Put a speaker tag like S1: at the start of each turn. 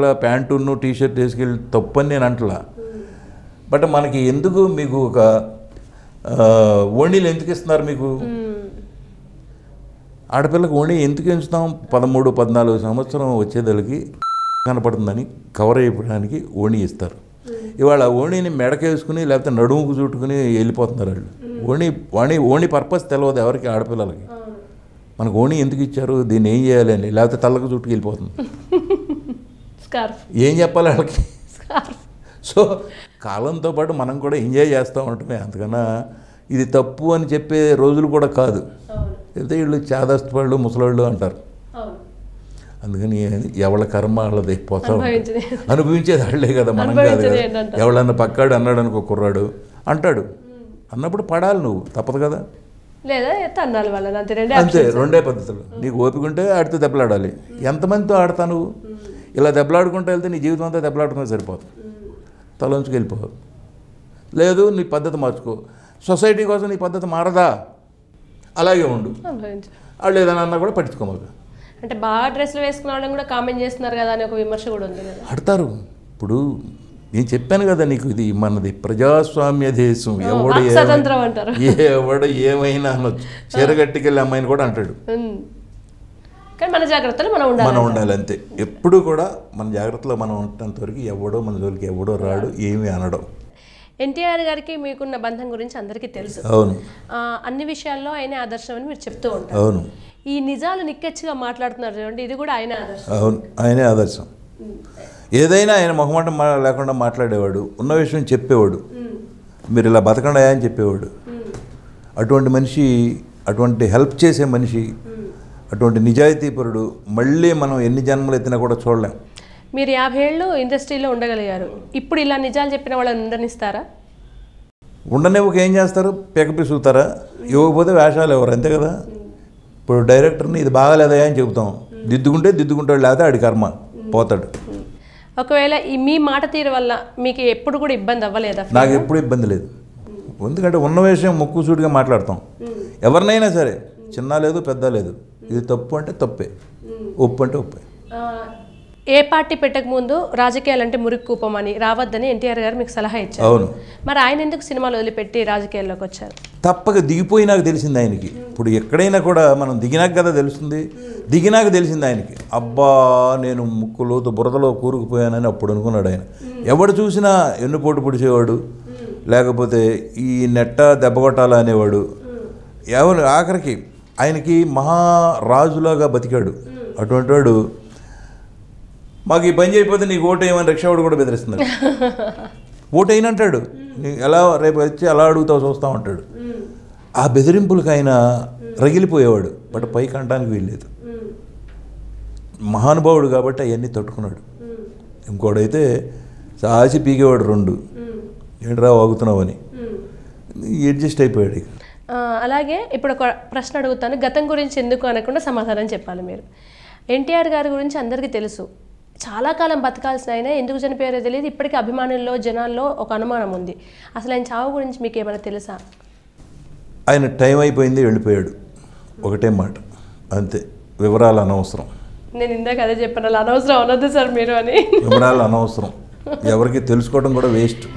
S1: లోపల ప్యాంటును టీషర్ట్ వేసుకెళ్ళి తప్పని నేను అంటలా. బట్ మనకి ఎందుకు మీకు ఒక ఓణీలు ఎందుకు ఇస్తున్నారు? మీకు ఆడపిల్లకి ఓణీ ఎందుకు ఎంచుతాం? 13-14 సంవత్సరం వచ్చేదలకి కనపడుతుందని కవర్ అయిపోవడానికి ఓణీ ఇస్తారు. ఇవాళ ఓణీని మెడకేసుకుని లేకపోతే నడుముకు చుట్టుకుని వెళ్ళిపోతున్నారు వాళ్ళు. ఓణీ పర్పస్ తెలియదు ఎవరికి, ఆడపిల్లలకి. మనకు ఓణీ ఎందుకు ఇచ్చారు, దీన్ని ఏం చేయాలి అని, లేకపోతే తలకు చుట్టుకు వెళ్ళిపోతుంది. ఏం చెప్పాలి వాళ్ళకి? సో కాలంతో పాటు మనం కూడా ఎంజాయ్ చేస్తూ ఉంటామే, అంతకన్నా ఇది తప్పు అని చెప్పే రోజులు కూడా కాదు. అయితే వీళ్ళు చాదస్తు వాళ్ళు ముసలాళ్ళు అంటారు. అందుకని ఎవళ్ళ కర్మ వాళ్ళది పోతా అనుభవించేది వాళ్ళే కదా, మనం కాదు కదా. ఎవళ్ళన్నా పక్కాడు అన్నాడు అనుకో, కుర్రాడు అంటాడు, అన్నప్పుడు పడాలి, నువ్వు తప్పదు కదా. అంతే, రెండే పద్ధతులు. నీకు ఓపిక ఉంటే ఆడితే దెబ్బలాడాలి. ఎంతమందితో ఆడతా నువ్వు? ఇలా దెబ్బలాడుకుంటూ వెళ్తే నీ జీవితం అంతా దెబ్బలాడుకునే సరిపోదు, తలంచుకు వెళ్ళిపోవు. లేదు, నీ పద్ధతి మార్చుకో. సొసైటీ కోసం నీ పద్ధతి మారదా, అలాగే ఉండు. వాళ్ళు ఏదైనా అన్నా కూడా పట్టించుకోమాక.
S2: అంటే బాగా డ్రెస్సులు వేసుకున్న వాళ్ళని కూడా కామెంట్ చేస్తున్నారు కదా అని ఒక విమర్శ కూడా ఉంది కదా.
S1: ఆడతారు. ఇప్పుడు నేను చెప్పాను కదా నీకు, ఇది మనది ప్రజాస్వామ్య దేశం. ఎవడు ఏమైనా అనొచ్చు. చీరగట్టుకెళ్ళి అమ్మాయిని కూడా అంటాడు.
S2: కానీ మన జాగ్రత్తలో మనం
S1: ఉండాలి అంతే. ఎప్పుడు కూడా మన జాగ్రత్తలో మనం ఉన్నంత వరకు ఎవడో మన జోలికి ఎవడో రాడు, ఏమీ అనడం.
S2: ఎన్టీఆర్ గారికి మీకున్న బంధం గురించి అందరికీ తెలుసు.
S1: అవును.
S2: అన్ని విషయాల్లో ఆయనే ఆదర్శం అని మీరు చెప్తూ ఉంటారు.
S1: అవును.
S2: ఈ నిజాలు నిక్కచ్చిగా మాట్లాడుతున్నారు చూడండి, ఇది కూడా ఆయనే ఆదర్శం.
S1: అవును, ఆయనే ఆదర్శం. ఏదైనా ఆయన మొహమాటం లేకుండా మాట్లాడేవాడు, ఉన్న విషయం చెప్పేవాడు. మీరు ఇలా బతకండి అని చెప్పేవాడు. అటువంటి మనిషి, అటువంటి హెల్ప్ చేసే మనిషి, అటువంటి నిజాయితీపరుడు మళ్ళీ మనం ఎన్ని జన్మలు ఎత్తినా కూడా చూడలేం.
S2: మీరు 50 ఏళ్ళు ఇండస్ట్రీలో ఉండగలిగారు. ఇప్పుడు ఇలా నిజాలు చెప్పిన వాళ్ళని ఉండనిస్తారా?
S1: ఉండనివ్వక ఏం చేస్తారు? పిసుగుతారా? ఇవ్వకపోతే వేషాలు ఎవరు, అంతే కదా. ఇప్పుడు డైరెక్టర్ని ఇది బాగాలేదా అని చెబుతాం, దిద్దుకుంటాడు, లేకపోతే ఆడి కర్మ పోతాడు.
S2: ఒకవేళ మీ మాట తీరు వల్ల మీకు ఎప్పుడు కూడా ఇబ్బంది అవ్వలేదా?
S1: నాకు ఎప్పుడు ఇబ్బంది లేదు. ఎందుకంటే ఉన్న విషయం ముక్కుసూటిగా మాట్లాడతాం. ఎవరినైనా సరే, చిన్న లేదు పెద్ద లేదు. ఇది తప్పు అంటే తప్పే, ఒప్పు అంటే ఒప్పే.
S2: ఏ పార్టీ పెట్టక ముందు రాజకీయాలంటే మురికి కూపం అని రావద్దని ఎన్టీఆర్ గారు మీకు సలహా ఇచ్చారు.
S1: అవును.
S2: మరి ఆయన ఎందుకు సినిమాలు వదిలిపెట్టి రాజకీయాల్లోకి వచ్చారు?
S1: తప్పక దిగిపోయినాక తెలిసింది ఆయనకి. ఇప్పుడు ఎక్కడైనా కూడా మనం దిగినాక కదా తెలుస్తుంది. దిగినాక తెలిసింది ఆయనకి, అబ్బా నేను ముక్కులోతు బురదలో కూరుకుపోయానని అప్పుడు అనుకున్నాడు ఆయన. ఎవడు చూసినా ఎన్నుపోటు పొడిచేవాడు, లేకపోతే ఈ నెట్ట దెబ్బకొట్టాలా అనేవాడు. ఎవరు ఆఖరికి ఆయనకి మహారాజులాగా బతికాడు. అటువంటి వాడు మాకు ఈ పని చేయకపోతే నీకు ఓటు వేయమని రిక్షావాడు కూడా బెదిరిస్తున్నాడు. ఓటు అయినంటాడు, నీకు ఎలా రేపు వచ్చి అలా అడుగుతావు చూస్తూ ఉంటాడు. ఆ బెదిరింపులకు ఆయన రగిలిపోయేవాడు. బట్ పైకి అనడానికి వీల్లేదు. మహానుభావుడు కాబట్టి అవన్నీ తట్టుకున్నాడు. ఇంకోడైతే సాసి పీకేవాడు 2 ఏంట్రా వాగుతున్నావు అని, అడ్జస్ట్ అయిపోయాడు.
S2: అలాగే ఇప్పుడు ఒక ప్రశ్న అడుగుతాను, గతం గురించి ఎందుకు అనకుండా సమాధానం చెప్పాలి మీరు. ఎన్టీఆర్ గారి గురించి అందరికీ తెలుసు, చాలా కాలం బతకాల్సిన ఆయన ఎందుకు చనిపోయారో తెలియదు. ఇప్పటికీ అభిమానుల్లో జనాల్లో ఒక అనుమానం ఉంది. అసలు ఆయన చావు గురించి మీకు ఏమైనా తెలుసా?
S1: ఆయన టైం అయిపోయింది, వెళ్ళిపోయాడు, ఒకటే మాట అంతే. వివరాలు అనవసరం.
S2: నేను ఇందాక అదే చెప్పాను, అలా అనవసరం అనొద్దు సార్ మీరు అని.
S1: వివరాలు అనవసరం, ఎవరికి తెలుసుకోవడం కూడా వేస్ట్.